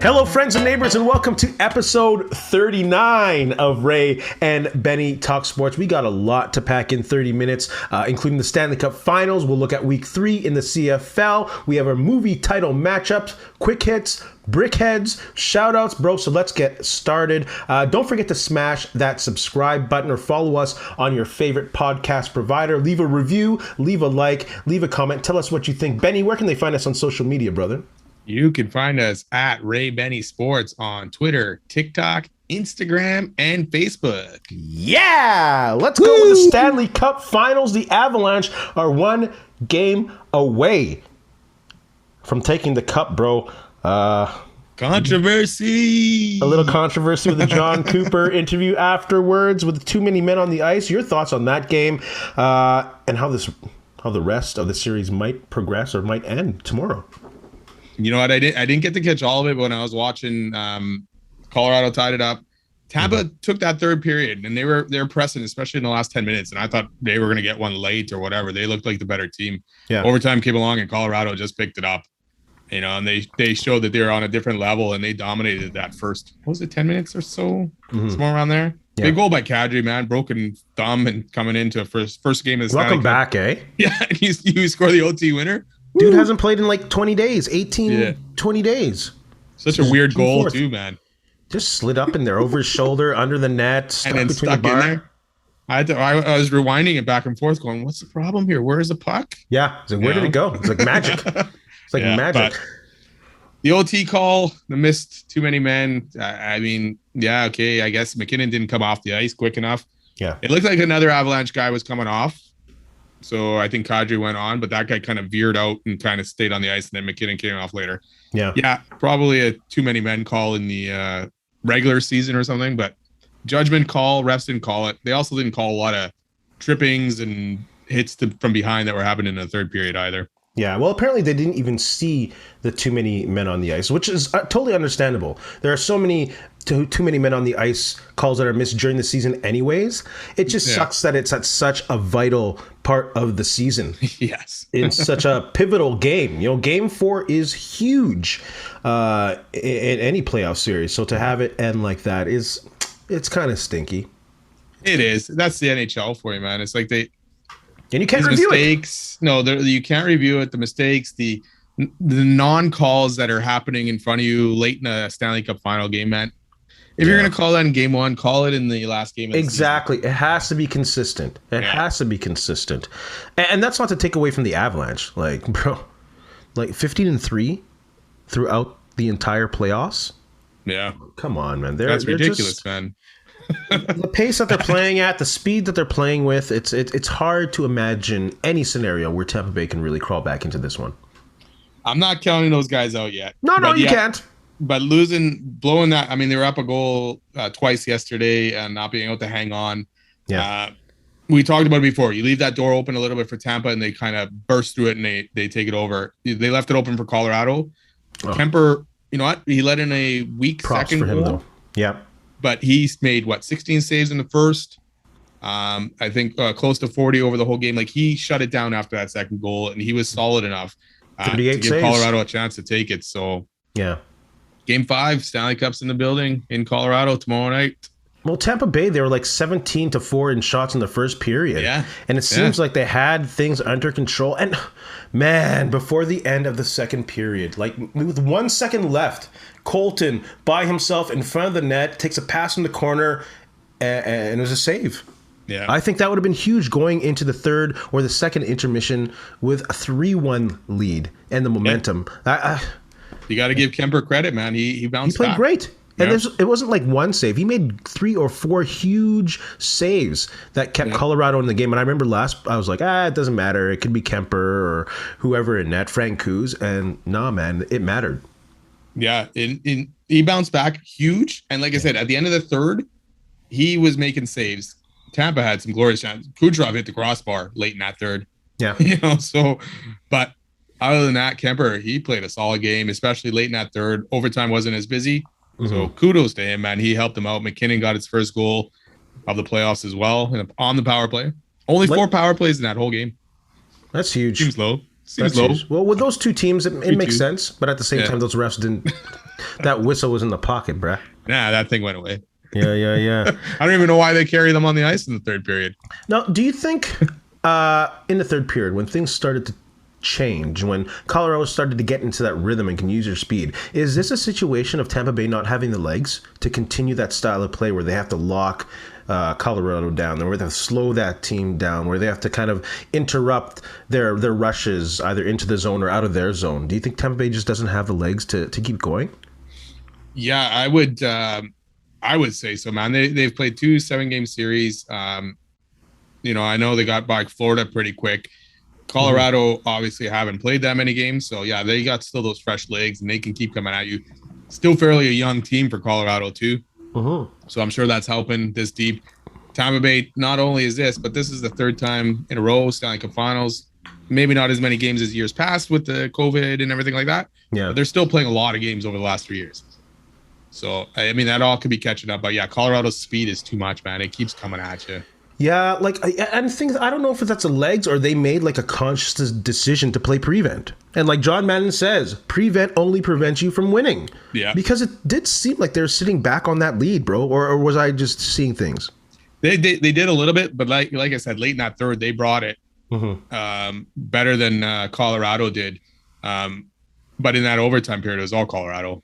Hello, friends and neighbors, and welcome to episode 39 of Ray and Benny Talk Sports. We got a lot to pack in 30 minutes, including the Stanley Cup Finals. We'll look at week 3 in the CFL. We have our movie title matchups, quick hits, Brickheads, shoutouts, bro. So let's get started. Don't forget to smash that subscribe button or follow us on your favorite podcast provider. Leave a review, leave a like, leave a comment. Tell us what you think. Benny, where can they find us on social media, brother? You can find us at Ray Benny Sports on Twitter, TikTok, Instagram, and Facebook. Yeah! Let's go with the Stanley Cup Finals. The Avalanche are 1 game away from taking the cup, bro. Controversy. A little controversy with the John Cooper interview afterwards with too many men on the ice. Your thoughts on that game and how the rest of the series might progress or might end tomorrow? You know what? I didn't get to catch all of it when I was watching. Colorado tied it up. Tampa took that third period and they were pressing, especially in the last 10 minutes. And I thought they were going to get one late or whatever. They looked like the better team. Yeah. Overtime came along and Colorado just picked it up. You know, and they showed that they were on a different level and they dominated that first, what was it, 10 minutes or so? Somewhere around there. Yeah. Big goal by Kadri, man. Broken thumb and coming into a first game of the Welcome back, eh? Yeah, and you score the OT winner. Dude hasn't played in like 20 days, 20 days. Such a weird goal too, man. Just slid up in there over his shoulder, under the net, and then stuck in there. I was rewinding it back and forth going, what's the problem here? Where is the puck? Yeah. It's like, where did it go? It's like magic. It's like magic. The OT call, the missed too many men. I mean, yeah, okay. I guess McKinnon didn't come off the ice quick enough. Yeah. It looked like another Avalanche guy was coming off. So I think Kadri went on, but that guy kind of veered out and kind of stayed on the ice, and then McKinnon came off later. Yeah. Yeah, probably a too many men call in the regular season or something, but judgment call, refs didn't call it. They also didn't call a lot of trippings and hits from behind that were happening in the third period either. Yeah, well, apparently they didn't even see the too many men on the ice, which is totally understandable. There are so many too many men on the ice calls that are missed during the season anyways. It just sucks that it's at such a vital part of the season. Yes. In such a pivotal game. You know, game 4 is huge in any playoff series. So to have it end like that it's kind of stinky. It is. That's the NHL for you, man. It's like and you can't review mistakes. No, you can't review it. The mistakes, the non-calls that are happening in front of you late in a Stanley Cup final game, man. If you're going to call that in game 1, call it in the last game. Exactly. It has to be consistent. It has to be consistent. And that's not to take away from the Avalanche. Like, bro, like 15-3 throughout the entire playoffs. Yeah. Come on, man. That's ridiculous, man. The pace that they're playing at, the speed that they're playing with, it's hard to imagine any scenario where Tampa Bay can really crawl back into this one. I'm not counting those guys out yet. No, you can't. But blowing that, I mean, they were up a goal twice yesterday and not being able to hang on. Yeah. We talked about it before. You leave that door open a little bit for Tampa and they kind of burst through it and they take it over. They left it open for Colorado. Oh. Kemper, you know what? He let in a weak Props second for him, goal. though. Yeah. But he's made 16 saves in the first. I think close to 40 over the whole game. Like he shut it down after that second goal, and he was solid enough to give saves. Colorado a chance to take it. So yeah, game 5, Stanley Cup's in the building in Colorado tomorrow night. Well, Tampa Bay, they were like 17-4 in shots in the first period. Yeah. And it seems like they had things under control. And man, before the end of the second period, like with 1 second left, Colton by himself in front of the net takes a pass in the corner and it was a save. Yeah. I think that would have been huge going into the third or the second intermission with a 3-1 lead and the momentum. Yeah. You got to give Kemper credit, man. He bounced back. He played great. And it wasn't like one save. He made 3 or 4 huge saves that kept Colorado in the game. And I remember I was like, it doesn't matter. It could be Kemper or whoever in net, Frank Kuz. And nah, man, it mattered. Yeah, he bounced back huge. And like I said, at the end of the third, he was making saves. Tampa had some glorious chances. Kucherov hit the crossbar late in that third. Yeah. But other than that, Kemper, he played a solid game, especially late in that third. Overtime wasn't as busy. So kudos to him, man. He helped him out. McKinnon got his first goal of the playoffs as well on the power play. Only 4 power plays in that whole game. That's huge. Seems low. Seems low. Huge. Well, with those two teams, it makes sense. But at the same time, those refs That whistle was in the pocket, bruh. Nah, that thing went away. Yeah. I don't even know why they carry them on the ice in the third period. Now, do you think in the third period, when things started to change, when Colorado started to get into that rhythm and can use their speed, is this a situation of Tampa Bay not having the legs to continue that style of play where they have to lock Colorado down, where they have to slow that team down, where they have to kind of interrupt their rushes either into the zone or out of their zone? Do you think Tampa Bay just doesn't have the legs to keep going? Yeah, I would say so, man. They've played 2 7-game series. I know they got by Florida pretty quick. Colorado obviously haven't played that many games, so yeah, they got still those fresh legs and they can keep coming at you. Still fairly a young team for Colorado too. So I'm sure that's helping this deep. Tampa Bay, not only is this, but this is the 3rd time in a row Stanley Cup Finals. Maybe not as many games as years past with the COVID and everything like that. Yeah, but they're still playing a lot of games over the last 3 years. So I mean that all could be catching up, but yeah, Colorado's speed is too much, man. It keeps coming at you. Yeah, like, and things, I don't know if that's a legs or they made like a conscious decision to play prevent. And like John Madden says, prevent only prevents you from winning. Yeah. Because it did seem like they're sitting back on that lead, bro. Or was I just seeing things? They did a little bit, but like I said, late in that third, they brought it better than Colorado did. But in that overtime period, it was all Colorado.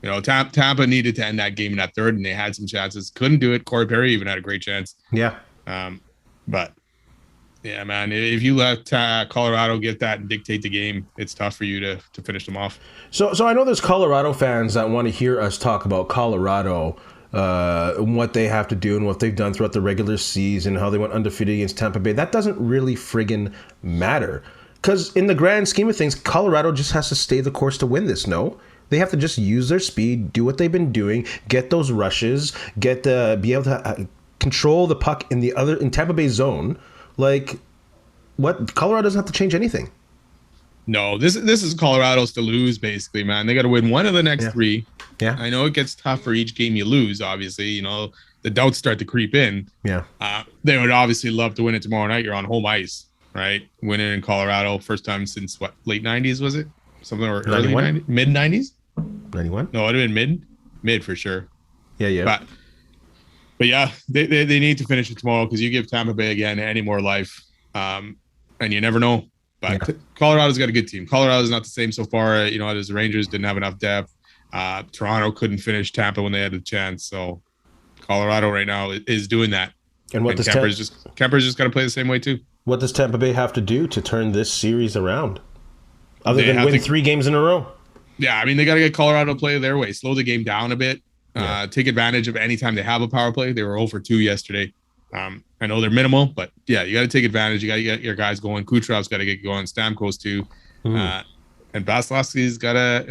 You know, Tampa needed to end that game in that third, and they had some chances. Couldn't do it. Corey Perry even had a great chance. Yeah. But yeah, man, if you let Colorado get that and dictate the game, it's tough for you to finish them off. So I know there's Colorado fans that want to hear us talk about Colorado, what they have to do and what they've done throughout the regular season, how they went undefeated against Tampa Bay. That doesn't really friggin' matter. Because in the grand scheme of things, Colorado just has to stay the course to win this, no? They have to just use their speed, do what they've been doing, get those rushes, be able to control the puck in Tampa Bay zone. Like, what? Colorado doesn't have to change anything. No, this is Colorado's to lose, basically, man. They got to win one of the next 3. Yeah. I know it gets tough for each game you lose, obviously. You know, the doubts start to creep in. Yeah. They would obviously love to win it tomorrow night. You're on home ice, right? Winning in Colorado, first time since, what, late 90s, was it? Something or early 90s? Mid-90s? 91? No, it would have been mid for sure. Yeah. But yeah, they need to finish it tomorrow because you give Tampa Bay again any more life, and you never know. But Colorado's got a good team. Colorado's not the same so far. As the Rangers didn't have enough depth. Toronto couldn't finish Tampa when they had a chance. So Colorado right now is doing that. And what does Kemper's just got to play the same way too. What does Tampa Bay have to do to turn this series around? Other than win 3 games in a row. Yeah, I mean, they got to get Colorado to play their way, slow the game down a bit, take advantage of any time they have a power play. They were 0 for 2 yesterday. I know they're minimal, but yeah, you got to take advantage. You got to get your guys going. Kucherov's got to get going. Stamkos too. And Vasilevsky's got to,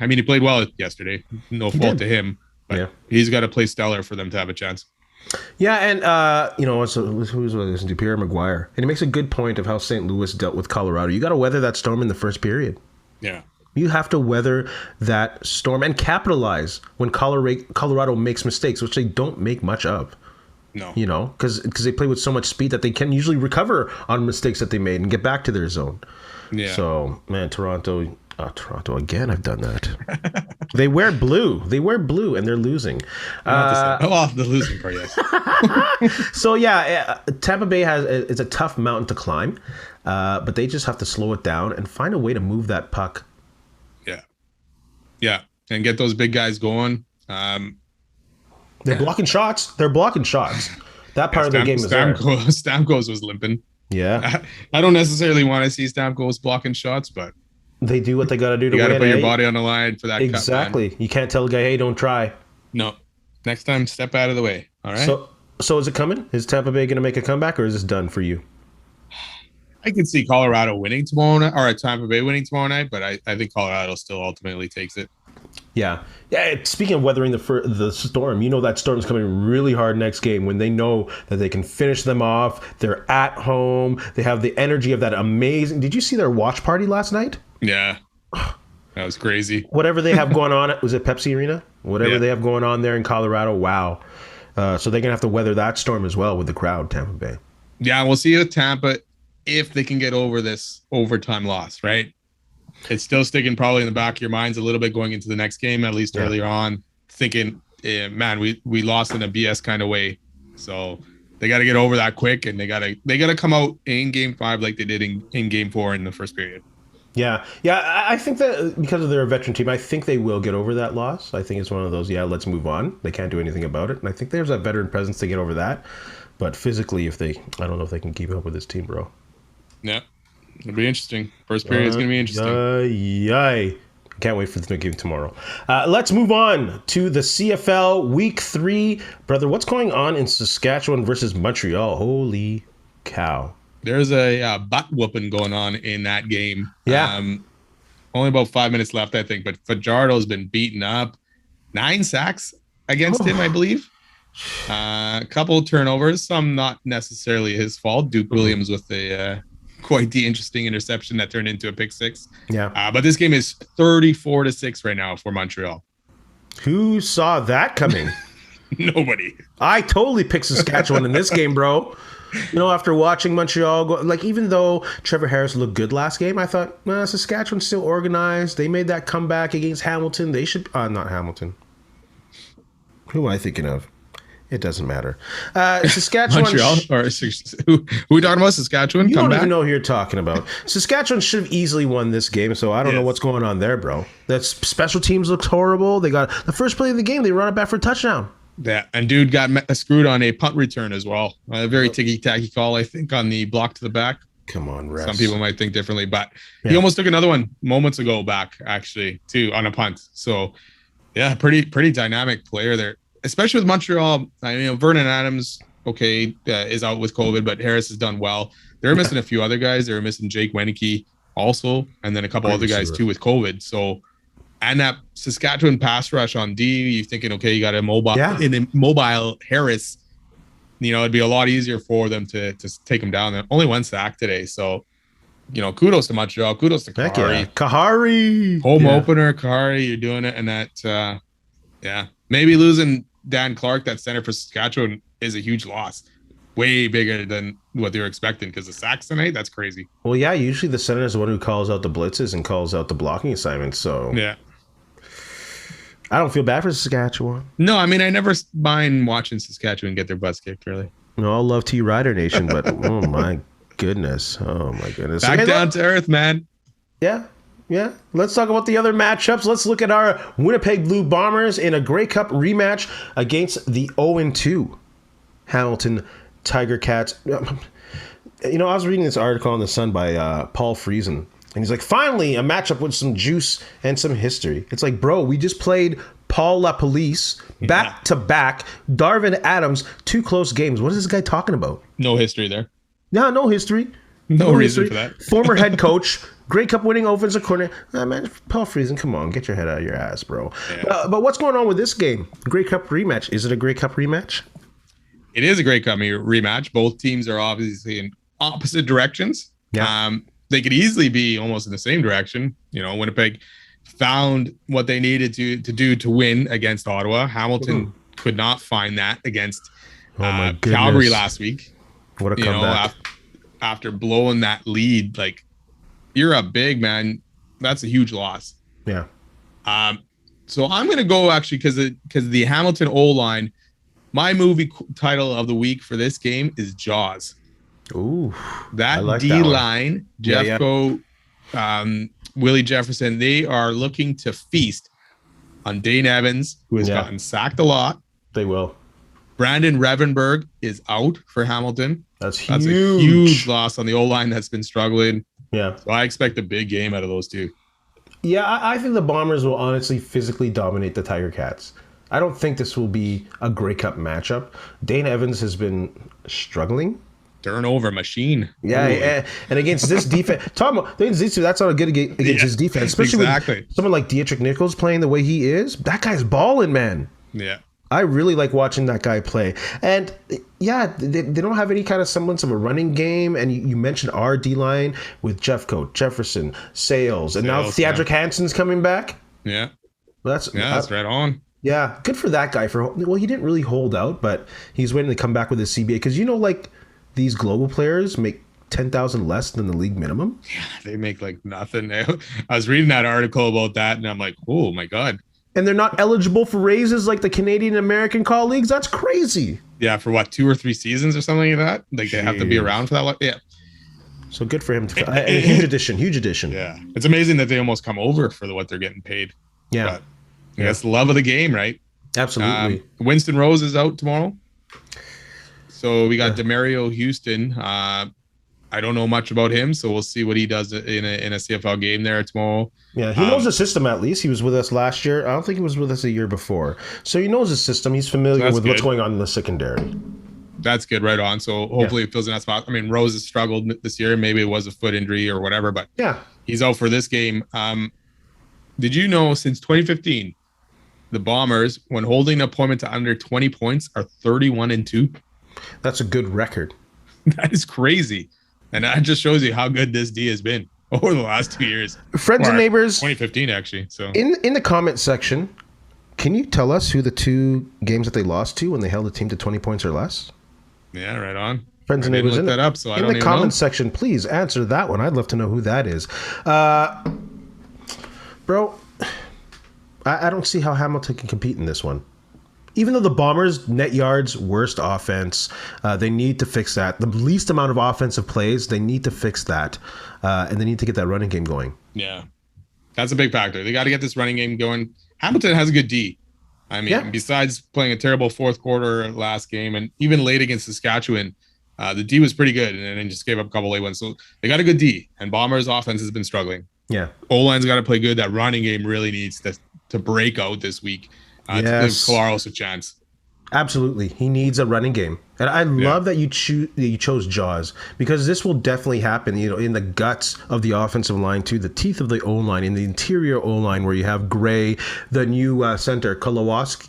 he played well yesterday. No fault to him, but he's got to play stellar for them to have a chance. Yeah, and who's listening to Pierre Maguire, and he makes a good point of how St. Louis dealt with Colorado. You got to weather that storm in the first period. Yeah, you have to weather that storm and capitalize when Colorado makes mistakes, which they don't make much of. No, because they play with so much speed that they can usually recover on mistakes that they made and get back to their zone. Yeah. So, man, Toronto again. I've done that. They wear blue, and they're losing. The losing part, yes. So yeah, Tampa Bay it's a tough mountain to climb, but they just have to slow it down and find a way to move that puck. Yeah, and get those big guys going. They're blocking shots. That part of the game is there. Stamkos was limping. Yeah, I don't necessarily want to see Stamkos blocking shots, but they do what they got to do to win. You got to put your body on the line for that. Exactly. Cup, you can't tell a guy, hey, don't try. No. Next time, step out of the way. All right. So is it coming? Is Tampa Bay going to make a comeback, or is this done for you? I could see Colorado winning tomorrow night, or Tampa Bay winning tomorrow night, but I think Colorado still ultimately takes it. Yeah. Speaking of weathering the storm, that storm's coming really hard next game when they know that they can finish them off. They're at home. They have the energy of that amazing. Did you see their watch party last night? Yeah. That was crazy. Whatever they have going on, was it Pepsi Arena? Whatever they have going on there in Colorado, wow. So they're going to have to weather that storm as well with the crowd, Tampa Bay. Yeah, we'll see with Tampa if they can get over this overtime loss, right? it's still sticking probably in the back of your minds a little bit going into the next game, at least earlier on, thinking, man, we lost in a BS kind of way. So they got to get over that quick, and they got to come out in game 5 like they did in game 4 in the first period. Yeah. I think that because of their veteran team, I think they will get over that loss. I think it's one of those, let's move on. They can't do anything about it. And I think there's that veteran presence to get over that. But physically, I don't know if they can keep up with this team, bro. Yeah. It'll be interesting. First period is going to be interesting. Yay. Can't wait for the new game tomorrow. Let's move on to the CFL Week 3. Brother, what's going on in Saskatchewan versus Montreal? Holy cow. There's a butt whooping going on in that game. Yeah. Only about 5 minutes left, I think. But Fajardo's been beaten up. 9 sacks against him, I believe. A couple of turnovers. Some not necessarily his fault. Duke Williams with quite the interesting interception that turned into a pick 6. Yeah. But this game is 34-6 right now for Montreal. Who saw that coming? Nobody. I totally picked Saskatchewan in this game, bro. After watching Montreal go, even though Trevor Harris looked good last game, I thought, Saskatchewan's still organized. They made that comeback against Hamilton. They should, not Hamilton. Who am I thinking of? It doesn't matter. Saskatchewan. Montreal? Who we talking about? Saskatchewan? You don't even know who you're talking about. Saskatchewan should have easily won this game, so I don't know what's going on there, bro. That special teams looks horrible. They got the first play of the game. They run it back for a touchdown. Yeah, and dude got screwed on a punt return as well. A very ticky-tacky call, I think, on the block to the back. Come on, refs. Some people might think differently, but he almost took another one moments ago back, actually, too, on a punt. So, yeah, pretty dynamic player there, especially with Montreal. Vernon Adams, is out with COVID, but Harris has done well. They're missing a few other guys. They're missing Jake Wenicky also, and then a couple other guys, too, with COVID. So, and that Saskatchewan pass rush on D, you're thinking, you got a mobile Harris. It'd be a lot easier for them to take him down. Only 1 sack today. So, kudos to Montreal. Kudos to Kahari. Kahari. Home opener, Kahari. You're doing it. And that, maybe losing Dan Clark, that center for Saskatchewan, is a huge loss. Way bigger than what they were expecting because the sacks tonight, that's crazy. Well, yeah, usually the center is the one who calls out the blitzes and calls out the blocking assignments. So, yeah. I don't feel bad for Saskatchewan. No, I never mind watching Saskatchewan get their butts kicked, really. No, I love T Rider Nation, but oh my goodness. Back down to earth, man. Yeah. Let's talk about the other matchups. Let's look at our Winnipeg Blue Bombers in a Grey Cup rematch against the 0-2 Hamilton Tiger Cats. I was reading this article on The Sun by Paul Friesen. And he's like, finally, a matchup with some juice and some history. It's like, bro, we just played Paul LaPolice back to back. Darvin Adams, 2 close games. What is this guy talking about? No history there. Yeah, no history. No reason for that. Former head coach, Grey Cup winning offensive coordinator. Man, Paul Friesen, come on, get your head out of your ass, bro. Yeah. But what's going on with this game? Grey Cup rematch. Is it a Grey Cup rematch? It is a Grey Cup rematch. Both teams are obviously in opposite directions. Yeah. They could easily be almost in the same direction. Winnipeg found what they needed to do to win against Ottawa. Hamilton could not find that against Calgary last week. What a comeback. After blowing that lead, you're a big man. That's a huge loss. Yeah. So I'm going to go actually because the Hamilton O-line, my movie title of the week for this game is Jaws. Ooh, that D-line, Jeffco, Willie Jefferson, they are looking to feast on Dane Evans, who has gotten sacked a lot. They will. Brandon Revenberg is out for Hamilton. That's huge. That's a huge loss on the O-line that's been struggling. Yeah. So I expect a big game out of those two. Yeah, I think the Bombers will honestly physically dominate the Tiger Cats. I don't think this will be a Grey Cup matchup. Dane Evans has been struggling. Turnover machine. Yeah, and against this defense, that's not a good against his defense, especially with someone like Dietrich Nichols playing the way he is. That guy's balling, man. Yeah. I really like watching that guy play. And yeah, they don't have any kind of semblance of a running game. And you mentioned our D-line with Jeffco, Jefferson, Sales, and now Theodric Hansen's coming back. Yeah. That's right on. Yeah, good for that guy. He didn't really hold out, but he's waiting to come back with his CBA. Because, these global players make $10,000 less than the league minimum. Yeah, they make like nothing. I was reading that article about that, and I'm like, oh my god. And they're not eligible for raises like the Canadian American colleagues. That's crazy. Yeah, for what, 2 or 3 seasons or something like that. Like they have to be around for that long. Yeah. So good for him. Huge addition. Huge addition. Yeah, it's amazing that they almost come over for what they're getting paid. Yeah, but that's the love of the game, right? Absolutely. Winston Rose is out tomorrow. So we got Demario Houston. I don't know much about him, so we'll see what he does in a CFL game there tomorrow. Yeah, he knows the system at least. He was with us last year. I don't think he was with us a year before. So he knows the system. He's familiar with what's going on in the secondary. That's good, right on. So hopefully it fills in that spot. I mean, Rose has struggled this year. Maybe it was a foot injury or whatever, but he's out for this game. Did you know since 2015, the Bombers, when holding an opponent to under 20 points, are 31-2? That's a good record. That is crazy. And that just shows you how good this D has been over the last 2 years. Friends and neighbors. 2015, actually. So in the comment section, can you tell us who the 2 games that they lost to when they held a team to 20 points or less? Yeah, right on. Friends and neighbors, look that up, so I don't in the comment section, please answer that one. I'd love to know who that is. Bro, I don't see how Hamilton can compete in this one. Even though the Bombers net yards, worst offense, they need to fix that. The least amount of offensive plays, they need to fix that. And they need to get that running game going. Yeah, that's a big factor. They got to get this running game going. Hamilton has a good D. I mean, besides playing a terrible fourth quarter last game and even late against Saskatchewan, the D was pretty good and then just gave up a couple late ones. So they got a good D, and Bombers' offense has been struggling. Yeah. O-line's got to play good. That running game really needs to break out this week to give Collaros a chance. Absolutely. He needs a running game. And I love that you chose Jaws, because this will definitely happen, in the guts of the offensive line too, the teeth of the O-line, in the interior O-line where you have Gray, the new center, Kowalski,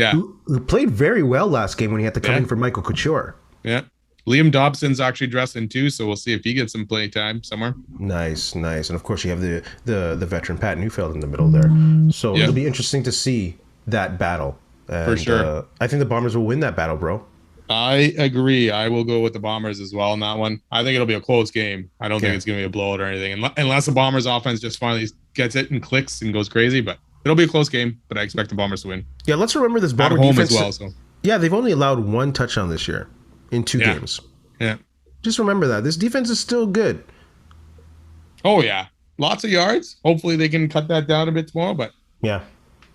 who played very well last game when he had to come in for Michael Couture. Yeah. Liam Dobson's actually dressing too, so we'll see if he gets some play time somewhere. Nice. And of course you have the veteran Pat Neufeld in the middle there. So it'll be interesting to see that battle. And, for sure. I think the Bombers will win that battle, bro. I agree. I will go with the Bombers as well in that one. I think it'll be a close game. I don't think it's going to be a blowout or anything, unless the Bombers offense just finally gets it and clicks and goes crazy. But it'll be a close game, but I expect the Bombers to win. Yeah, let's remember this Bomber defense as well. So. Yeah, they've only allowed 1 touchdown this year in 2 games. Yeah. Just remember that. This defense is still good. Oh, yeah. Lots of yards. Hopefully they can cut that down a bit tomorrow, but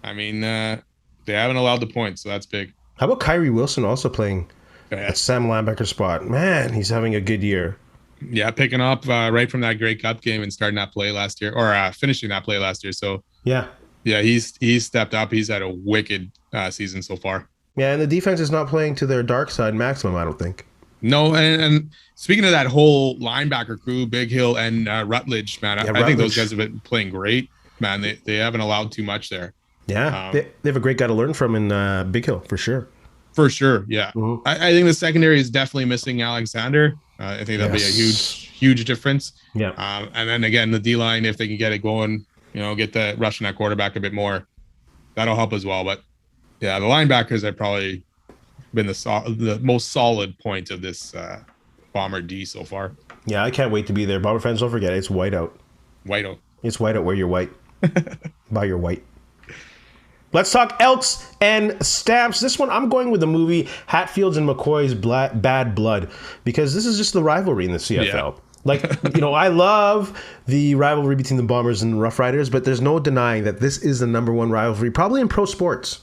I mean, they haven't allowed the points, so that's big. How about Kyrie Wilson also playing at Sam Linebacker spot? Man, he's having a good year. Yeah, picking up right from that Grey Cup game and starting that play last year, or finishing that play last year. So yeah, he's stepped up. He's had a wicked season so far. Yeah, and the defense is not playing to their dark side maximum, I don't think. No, and speaking of that whole linebacker crew, Big Hill and Rutledge, man, I think those guys have been playing great, man. They haven't allowed too much there. Yeah, they have a great guy to learn from in Big Hill, for sure. For sure, yeah. Mm-hmm. I think the secondary is definitely missing Alexander. I think that'll be a huge difference. Yeah. And then again, the D-line, if they can get it going, get the rushing that quarterback a bit more, that'll help as well. But yeah, the linebackers have probably been the most solid point of this Bomber D so far. Yeah, I can't wait to be there. Bomber fans, don't forget, it's whiteout. Whiteout. It's whiteout where you're white. Buy your white. Let's talk Elks and Stamps. This one, I'm going with the movie Hatfields and McCoy's Bad Blood, because this is just the rivalry in the CFL. Yeah. Like, I love the rivalry between the Bombers and Rough Riders, but there's no denying that this is the #1 rivalry, probably in pro sports.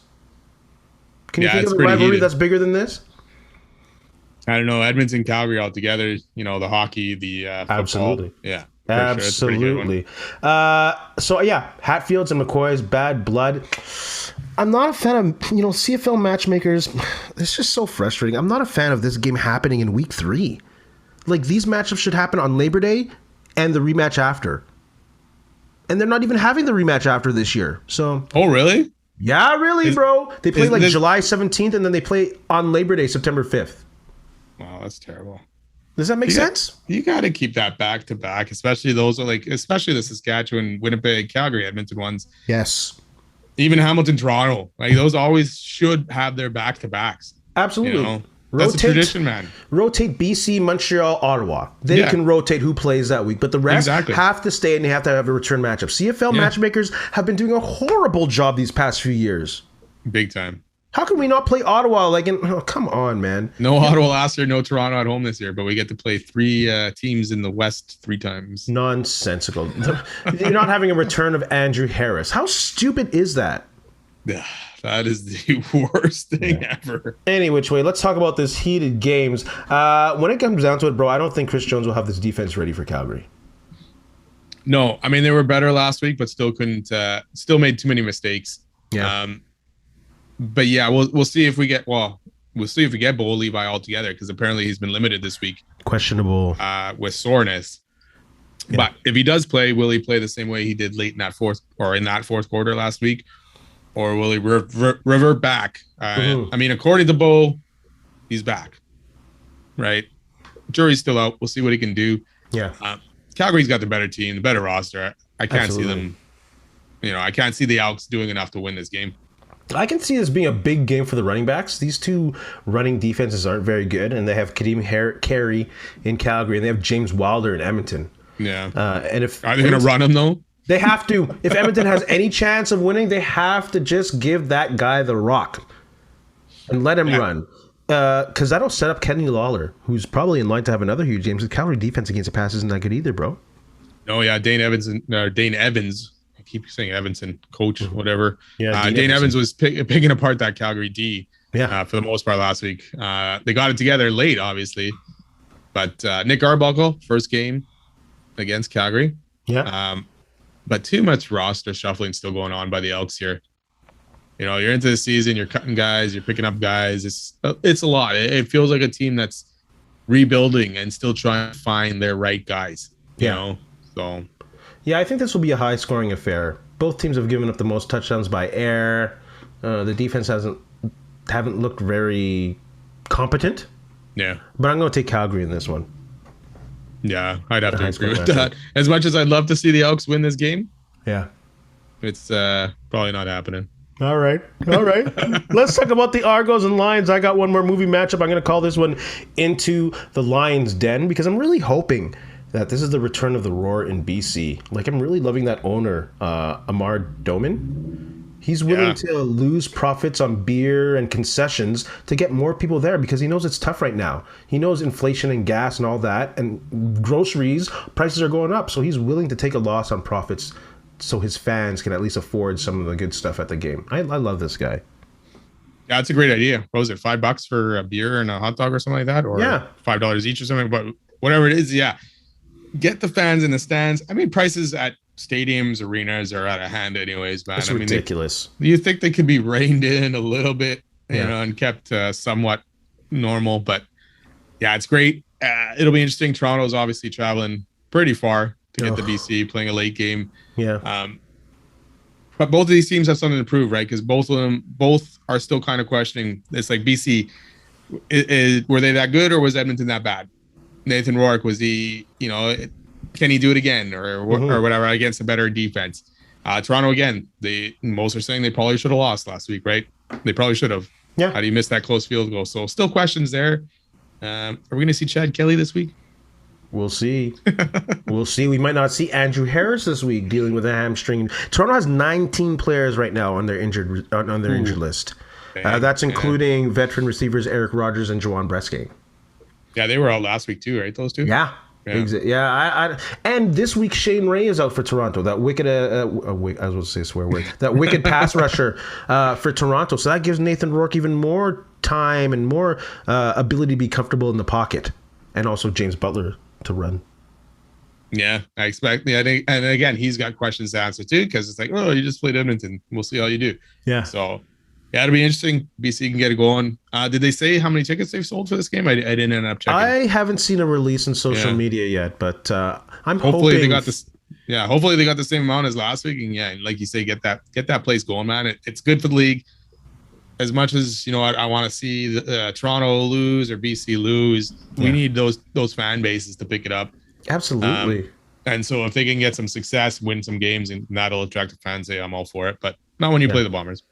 Can you think of a rivalry that's bigger than this? I don't know. Edmonton, Calgary all together, the hockey, the football. Absolutely. Yeah. Absolutely. So Hatfields and McCoy's Bad Blood. I'm not a fan of, CFL matchmakers. It's just so frustrating. I'm not a fan of this game happening in week 3. Like, these matchups should happen on Labor Day and the rematch after. And they're not even having the rematch after this year. So. Oh, really? Yeah, really, bro. They play July 17th and then they play on Labor Day, September 5th. Wow, that's terrible. Does that make sense? You got to keep that back to back, especially especially the Saskatchewan, Winnipeg, Calgary, Edmonton ones. Yes. Even Hamilton, Toronto, those always should have their back to backs. Absolutely. That's a tradition, man. Rotate BC, Montreal, Ottawa. They can rotate who plays that week, but the rest have to stay and they have to have a return matchup. CFL matchmakers have been doing a horrible job these past few years. Big time. How can we not play Ottawa? Come on, man. No Ottawa last year, no Toronto at home this year, but we get to play 3 teams in the West 3 times. Nonsensical. You're not having a return of Andrew Harris. How stupid is that? That is the worst thing ever. Any which way, let's talk about this heated games. When it comes down to it, bro, I don't think Chris Jones will have this defense ready for Calgary. No, I mean, they were better last week, but still still made too many mistakes. Yeah. But yeah, we'll see if we get Bo Levi altogether, because apparently he's been limited this week. Questionable. With soreness. Yeah. But if he does play, will he play the same way he did late in that fourth quarter last week? Or will he revert back? I mean, according to Bo, he's back, right? Jury's still out. We'll see what he can do. Yeah. Calgary's got the better team, the better roster. I can't see them. I can't see the Elks doing enough to win this game. I can see this being a big game for the running backs. These two running defenses aren't very good, and they have Kadeem Carey in Calgary, and they have James Wilder in Edmonton. Yeah. And if are they going to run him though? They have to. If Edmonton has any chance of winning, they have to just give that guy the rock and let him run. Because that'll set up Kenny Lawler, who's probably in line to have another huge game. The Calgary defense against the pass isn't that good either, bro. Oh yeah, Dane Evans. I keep saying Evanson, coach, whatever. Yeah, Dane Evans was picking apart that Calgary D. Yeah. For the most part last week. They got it together late, obviously, but Nick Arbuckle, first game against Calgary. Yeah. But too much roster shuffling still going on by the Elks here. You're into the season, you're cutting guys, you're picking up guys. It's a lot. It feels like a team that's rebuilding and still trying to find their right guys. So. Yeah, I think this will be a high-scoring affair. Both teams have given up the most touchdowns by air. The defense haven't looked very competent. Yeah. But I'm going to take Calgary in this one. Yeah, I'd have to agree with that. As much as I'd love to see the Elks win this game, it's probably not happening. All right. Let's talk about the Argos and Lions. I got one more movie matchup. I'm going to call this one Into the Lion's Den, because I'm really hoping that this is the return of the Roar in BC. I'm really loving that owner, Amar Doman. He's willing to lose profits on beer and concessions to get more people there, because he knows it's tough right now. He knows inflation and gas and all that, and groceries, prices are going up. So he's willing to take a loss on profits so his fans can at least afford some of the good stuff at the game. I love this guy. Yeah, it's a great idea. What was it, $5 for a beer and a hot dog or something like that? Or $5 each or something? But whatever it is, get the fans in the stands. I mean, prices at stadiums, arenas are out of hand anyways, man. It's ridiculous. You think they could be reined in a little bit, and kept somewhat normal, but it's great. It'll be interesting. Toronto's obviously traveling pretty far to get to BC, playing a late game. Yeah. But both of these teams have something to prove, right? Because both are still kind of questioning. It's like BC, were they that good, or was Edmonton that bad? Nathan Rourke, was he, can he do it again or whatever against a better defense? Toronto, again, most are saying they probably should have lost last week, right? They probably should have. Yeah. How do you miss that close field goal? So still questions there. Are we going to see Chad Kelly this week? We'll see. We might not see Andrew Harris this week dealing with a hamstring. Toronto has 19 players right now on their injured list. That's including veteran receivers Eric Rogers and Juwan Bresky. Yeah, they were out last week too, right? Those two. Yeah. And this week Shane Ray is out for Toronto. That wicked, I was going to say a swear word. That wicked pass rusher for Toronto. So that gives Nathan Rourke even more time and more ability to be comfortable in the pocket, and also James Butler to run. Yeah, I expect. Yeah, and again, he's got questions to answer too, because it's like, oh, you just played Edmonton. We'll see how you do. Yeah. So. Yeah, it'll be interesting. BC can get it going. Did they say how many tickets they've sold for this game? I didn't end up checking. I haven't seen a release in social media yet, but I'm hopefully hoping they got this. Yeah, hopefully they got the same amount as last week. And like you say, get that place going, man. It's good for the league. As much as I want to see Toronto lose or BC lose, we need those fan bases to pick it up. Absolutely. And so if they can get some success, win some games, and that'll attract the fans, I'm all for it. But not when you play the Bombers.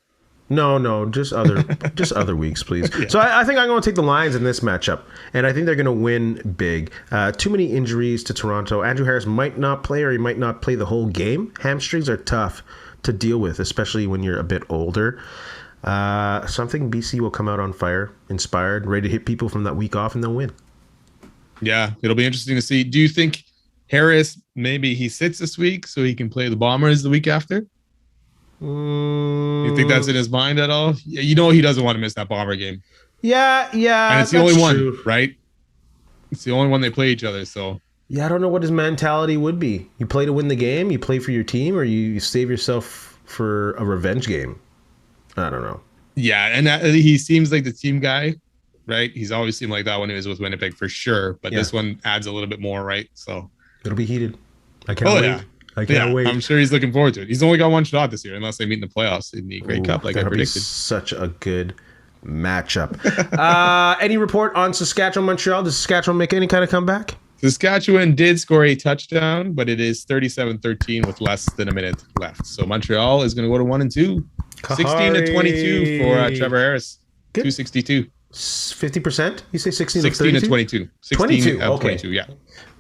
No, just other weeks, please. Yeah. So I think I'm going to take the Lions in this matchup, and I think they're going to win big. Too many injuries to Toronto. Andrew Harris might not play, or he might not play the whole game. Hamstrings are tough to deal with, especially when you're a bit older. So I think BC will come out on fire, inspired, ready to hit people from that week off, and they'll win. Yeah, it'll be interesting to see. Do you think Harris, maybe he sits this week so he can play the Bombers the week after? You think that's in his mind at all? You know he doesn't want to miss that Bomber game. Yeah. And it's the only one, right? It's the only one they play each other, so. Yeah, I don't know what his mentality would be. You play to win the game, you play for your team, or you save yourself for a revenge game. I don't know. Yeah, and he seems like the team guy, right? He's always seemed like that when he was with Winnipeg for sure, but this one adds a little bit more, right? So it'll be heated. I can't wait. Yeah. I can't wait. I'm sure he's looking forward to it. He's only got one shot this year, unless they meet in the playoffs in the Grey Cup, like I predicted. Be such a good matchup. Any report on Saskatchewan, Montreal? Does Saskatchewan make any kind of comeback? Saskatchewan did score a touchdown, but it is 37-13 with less than a minute left. So Montreal is going to go to 1-2. 16-22 for Trevor Harris. Good. 262. 50%? You say 16 to 22. 22. Okay. 22, yeah.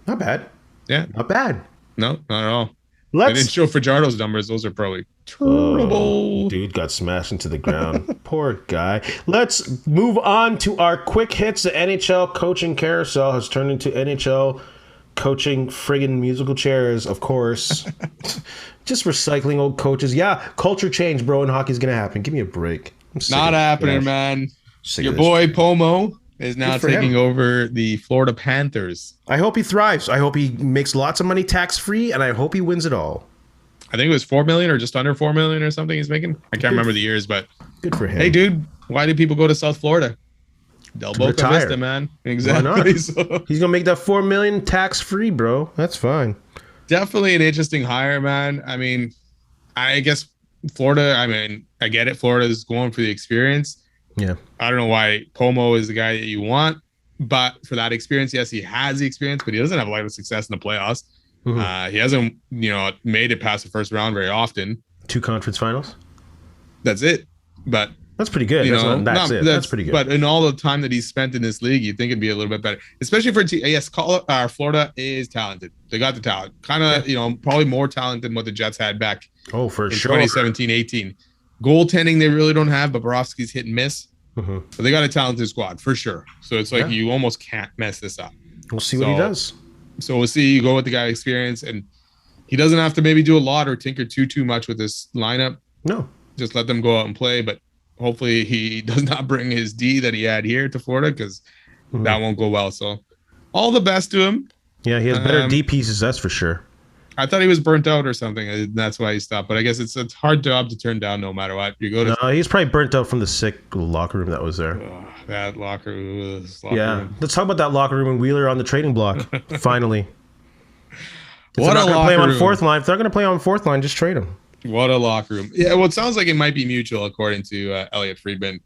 Not bad. Yeah. Not bad. No, not at all. They didn't show Fajardo's numbers. Those are probably terrible. Dude got smashed into the ground. Poor guy. Let's move on to our quick hits. The NHL coaching carousel has turned into NHL coaching friggin' musical chairs, of course. Just recycling old coaches. Yeah, culture change, bro, in hockey's going to happen. Give me a break. Not happening, man. Your boy Pomo is now taking over the Florida Panthers. I hope he thrives. I hope he makes lots of money tax-free, and I hope he wins it all. I think it was $4 million or just under $4 million or something he's making. I can't remember the years, but good for him. Hey, dude, why do people go to South Florida? Del Boca Vista, man. Exactly. So, he's gonna make that $4 million tax-free, bro. That's fine. Definitely an interesting hire, man. I mean, I guess Florida. I mean, I get it. Florida is going for the experience. Yeah. I don't know why Pomo is the guy that you want, but for that experience, yes, he has the experience, but he doesn't have a lot of success in the playoffs. Mm-hmm. He hasn't, made it past the first round very often. 2 conference finals. That's it. But that's pretty good. That's pretty good. But in all the time that he's spent in this league, you'd think it'd be a little bit better, especially for Florida is talented. They got the talent, kind of, probably more talent than what the Jets had back. Oh, for sure. 2017-18. Goaltending they really don't have, but Bobrovsky's hit and miss. Mm-hmm. But they got a talented squad for sure. So it's like you almost can't mess this up. We'll see what he does. So we'll see. You go with the guy experience, and he doesn't have to maybe do a lot or tinker too much with this lineup. No, just let them go out and play. But hopefully he does not bring his D that he had here to Florida, because that won't go well. So all the best to him. Yeah, he has better D pieces, that's for sure. I thought he was burnt out or something, and that's why he stopped. But I guess it's a hard job to turn down no matter what. You go to. No, he's probably burnt out from the sick locker room that was there. That locker room. Let's talk about that locker room and Wheeler on the trading block. Finally. What a locker room. Play him on fourth line. If they're going to play on fourth line, just trade him. What a locker room. Yeah, well, it sounds like it might be mutual, according to Elliot Friedman,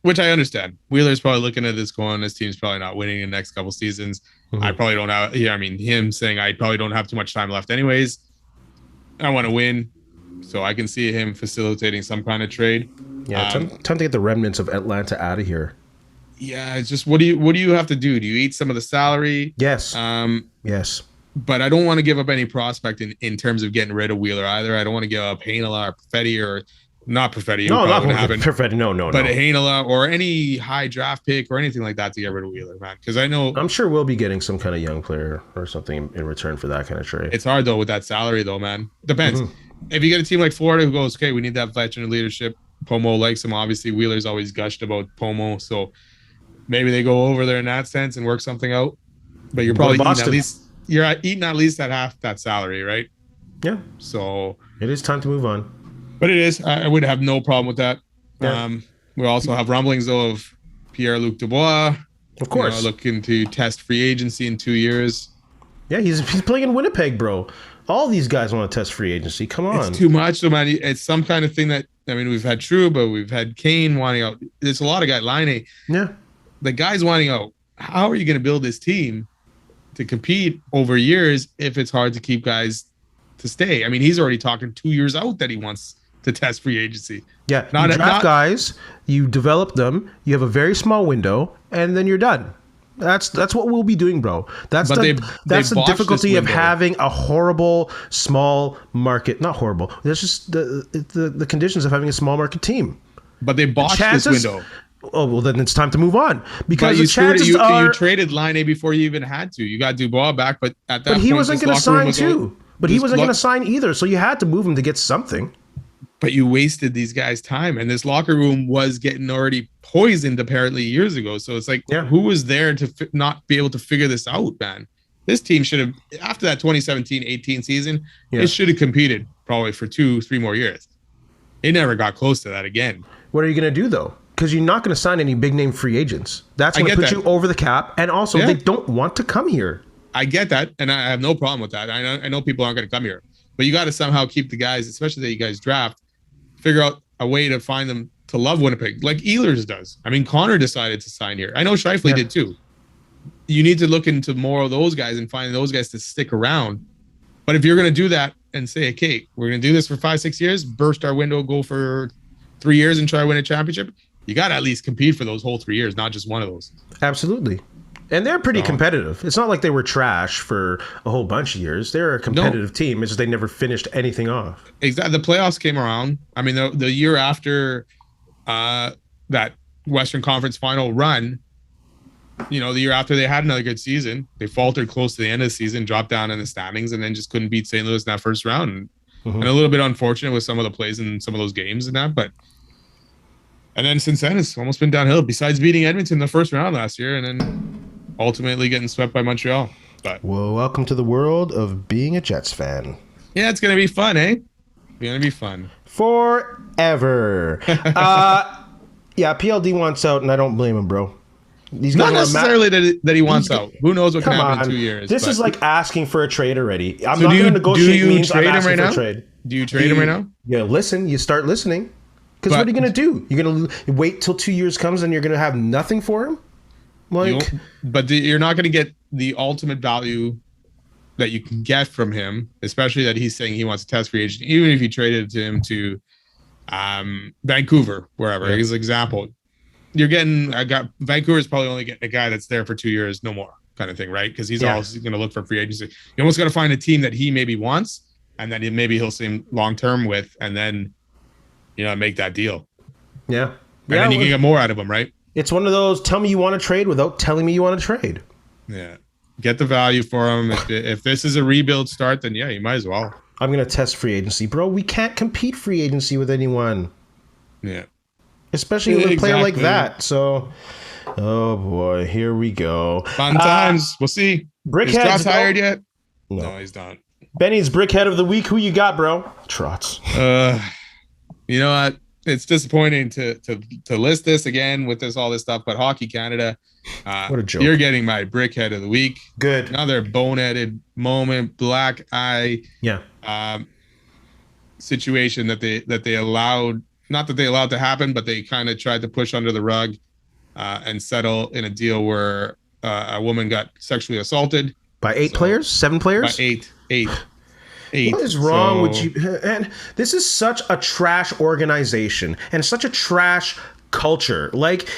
which I understand. Wheeler's probably looking at this going, this team's probably not winning in the next couple seasons. Mm-hmm. I probably don't have, him saying I probably don't have too much time left anyways. I want to win. So I can see him facilitating some kind of trade. Yeah, time to get the remnants of Atlanta out of here. Yeah, it's just what do you have to do? Do you eat some of the salary? Yes. Yes. But I don't want to give up any prospect in terms of getting rid of Wheeler either. I don't want to give up Heinola or Perfetti or not Perfetti. No, not Perfetti. No. But Heinola or any high draft pick or anything like that to get rid of Wheeler, man. Because I'm sure we'll be getting some kind of young player or something in return for that kind of trade. It's hard though with that salary though, man. Depends. Mm-hmm. If you get a team like Florida who goes, okay, we need that veteran leadership. Pomo likes him. Obviously, Wheeler's always gushed about Pomo, so maybe they go over there in that sense and work something out. But you're probably eating at least at half that salary, right? Yeah. So it is time to move on. But it is. I would have no problem with that. Yeah. We also have rumblings though of Pierre Luc Dubois, of course, looking to test free agency in 2 years. Yeah, he's playing in Winnipeg, bro. All these guys want to test free agency. Come on, it's too much, though, man. It's some kind of thing that we've had Trouba, we've had Kane wanting out. There's a lot of guys. Laine. Yeah, the guys wanting out. How are you going to build this team to compete over years if it's hard to keep guys to stay? I mean, he's already talking 2 years out that he wants to test free agency. Yeah, you draft guys, you develop them, you have a very small window, and then you're done. That's what we'll be doing, bro. That's the difficulty of having a horrible small market. Not horrible. That's just the conditions of having a small market team. But they botched this window. Oh, well, then it's time to move on. Because you traded Line before you even had to. You got Dubois back, but at that point, he wasn't going to sign too. But he wasn't going to sign either, so you had to move him to get something. But you wasted these guys' time, and this locker room was getting already poisoned apparently years ago. So it's like, who was there to not be able to figure this out, man? This team should have, after that 2017-18 season, it should have competed probably for 2-3 more years. It never got close to that again. What are you going to do, though? Because you're not going to sign any big-name free agents. That's going to put you over the cap, and also they don't want to come here. I get that, and I have no problem with that. I know people aren't going to come here. But you got to somehow keep the guys, especially that you guys draft, figure out a way to find them to love Winnipeg, like Ehlers does. I mean, Connor decided to sign here. I know Scheifele did too. You need to look into more of those guys and find those guys to stick around. But if you're going to do that and say, okay, we're going to do this for 5-6 years, burst our window, go for 3 years and try to win a championship, you got to at least compete for those whole 3 years, not just one of those. Absolutely. And they're pretty competitive. It's not like they were trash for a whole bunch of years. They're a competitive team. It's just they never finished anything off. Exactly. The playoffs came around. I mean, the year after that Western Conference final run, the year after they had another good season, they faltered close to the end of the season, dropped down in the standings, and then just couldn't beat St. Louis in that first round. And a little bit unfortunate with some of the plays in some of those games and that. And then since then, it's almost been downhill, besides beating Edmonton in the first round last year and then ultimately getting swept by Montreal. But well, welcome to the world of being a Jets fan. Yeah, it's gonna be fun, eh? It's gonna be fun forever. PLD wants out, and I don't blame him, bro. He's not necessarily that he wants out. Who knows what can happen in 2 years? This is like asking for a trade already. I'm not going to negotiate. Do you trade him right now? Do you trade him right now? Yeah, listen. You start listening. Because what are you going to do? You're going to wait till 2 years comes and you're going to have nothing for him? You're not going to get the ultimate value that you can get from him, especially that he's saying he wants a test free agent, even if you traded him to Vancouver, wherever. As an example, you're getting Vancouver's probably only getting a guy that's there for 2 years, no more, kind of thing, right? Because he's always going to look for free agency. You almost got to find a team that he maybe wants, and then maybe he'll seem long term with, and then make that deal. Yeah, and then you can get more out of him, right? It's one of those, tell me you want to trade without telling me you want to trade. Yeah. Get the value for him. If this is a rebuild start, then you might as well. I'm going to test free agency. Bro, we can't compete free agency with anyone. Yeah. Especially with a player like that. So, oh boy, here we go. Fun times. We'll see. Brickhead. Is Trotz hired yet? No, he's not. Benny's Brickhead of the week. Who you got, bro? Trotz. You know what? It's disappointing to list this again with all this stuff, but Hockey Canada, what a joke. You're getting my Brickhead of the week. Good. Another boneheaded moment, black eye. Yeah. Situation that they allowed, not that they allowed to happen, but they kind of tried to push under the rug and settle in a deal where a woman got sexually assaulted by 7 players. By eight. What is wrong with you? And this is such a trash organization and such a trash culture. Like,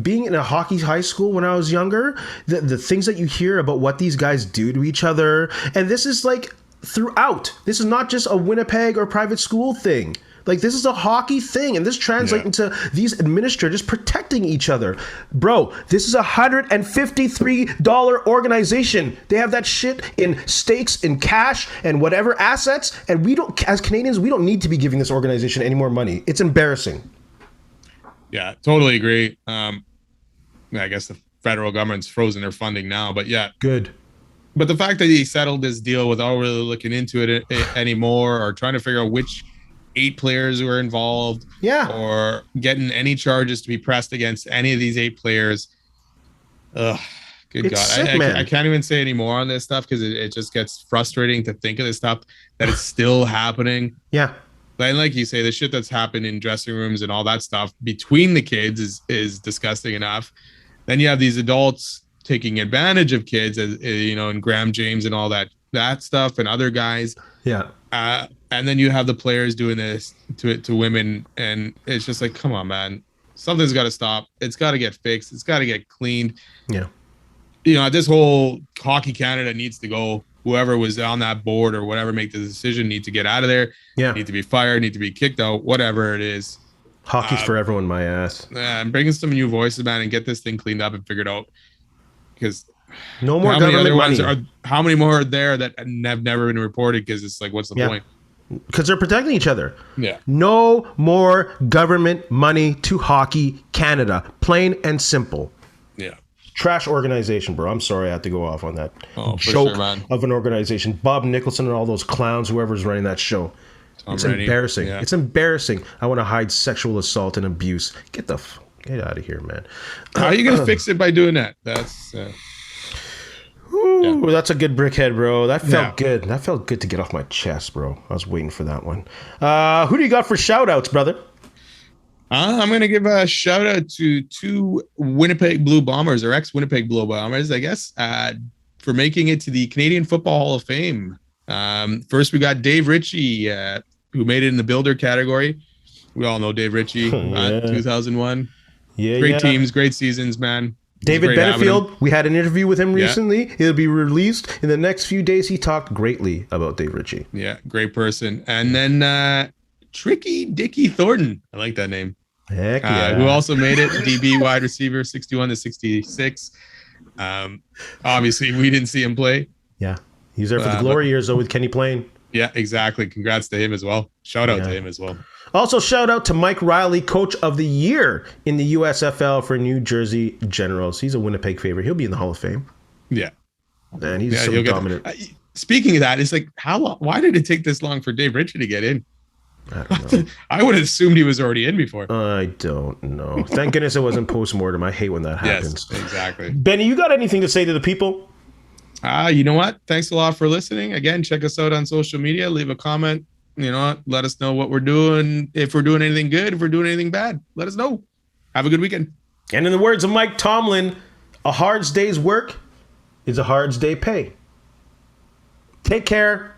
being in a hockey high school when I was younger, the things that you hear about what these guys do to each other, and this is like throughout. This is not just a Winnipeg or private school thing. Like, this is a hockey thing, and this translates into these administrators protecting each other. Bro, this is a $153 organization. They have that shit in stakes, in cash, and whatever assets, and we don't, as Canadians, we don't need to be giving this organization any more money. It's embarrassing. Yeah, totally agree. I guess the federal government's frozen their funding now, but yeah. Good. But the fact that he settled this deal without really looking into it anymore or trying to figure out which 8 players who were involved, or getting any charges to be pressed against any of these 8 players. Ugh, good God. Sick, I can't even say any more on this stuff because it just gets frustrating to think of this stuff, that it's still happening. Yeah. And like you say, the shit that's happened in dressing rooms and all that stuff between the kids is disgusting enough. Then you have these adults taking advantage of kids, as in Graham James and all that that stuff and other guys. Yeah. And then you have the players doing this to women, and it's just like, come on, man, something's got to stop. It's got to get fixed. It's got to get cleaned. Yeah. This whole Hockey Canada needs to go. Whoever was on that board or whatever make the decision need to get out of there. Yeah. Need to be fired. Need to be kicked out. Whatever it is. Hockey's for everyone, my ass. And bring in some new voices, man, and get this thing cleaned up and figured out. Because no more government money. How many more are there that have never been reported? Because it's like, what's the point? Because they're protecting each other. Yeah. No more government money to Hockey Canada. Plain and simple. Yeah. Trash organization, bro. I'm sorry I had to go off on that joke of an organization. Bob Nicholson and all those clowns, whoever's running that show. It's embarrassing. Yeah. It's embarrassing. I want to hide sexual assault and abuse. Get out of here, man. How are you going to fix it by doing that? That's... Ooh, that's a good brickhead, bro. That felt good. That felt good to get off my chest, bro. I was waiting for that one. Who do you got for shout-outs, brother? I'm going to give a shout out to 2 Winnipeg Blue Bombers, or ex-Winnipeg Blue Bombers, I guess, for making it to the Canadian Football Hall of Fame. First, we got Dave Ritchie, who made it in the builder category. We all know Dave Ritchie, 2001. Yeah, great teams, great seasons, man. David Benefield, we had an interview with him recently. It'll be released in the next few days. He talked greatly about Dave Ritchie. Yeah, great person. And then Tricky Dickie Thornton. I like that name. Heck yeah. Who also made it, DB wide receiver, 61 to 66. Obviously, we didn't see him play. Yeah, he's there for the glory years, though, with Kenny Payne. Yeah, exactly. Congrats to him as well. Shout out to him as well. Also, shout out to Mike Riley, Coach of the Year in the USFL for New Jersey Generals. He's a Winnipeg favorite. He'll be in the Hall of Fame. Yeah. And he's so dominant. Speaking of that, it's like, why did it take this long for Dave Ritchie to get in? I don't know. I would have assumed he was already in before. I don't know. Thank goodness it wasn't post-mortem. I hate when that happens. Yes, exactly. Benny, you got anything to say to the people? You know what? Thanks a lot for listening. Again, check us out on social media. Leave a comment. You know what? Let us know what we're doing. If we're doing anything good, if we're doing anything bad, let us know. Have a good weekend. And in the words of Mike Tomlin, a hard day's work is a hard day's pay. Take care.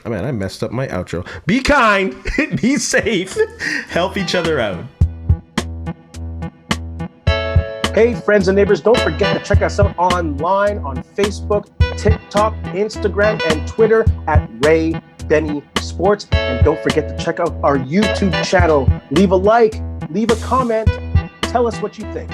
Oh, man, I messed up my outro. Be kind. Be safe. Help each other out. Hey, friends and neighbors, don't forget to check us out online on Facebook, TikTok, Instagram, and Twitter at Ray Benny Sports. And don't forget to check out our YouTube channel. Leave a like, leave a comment, tell us what you think.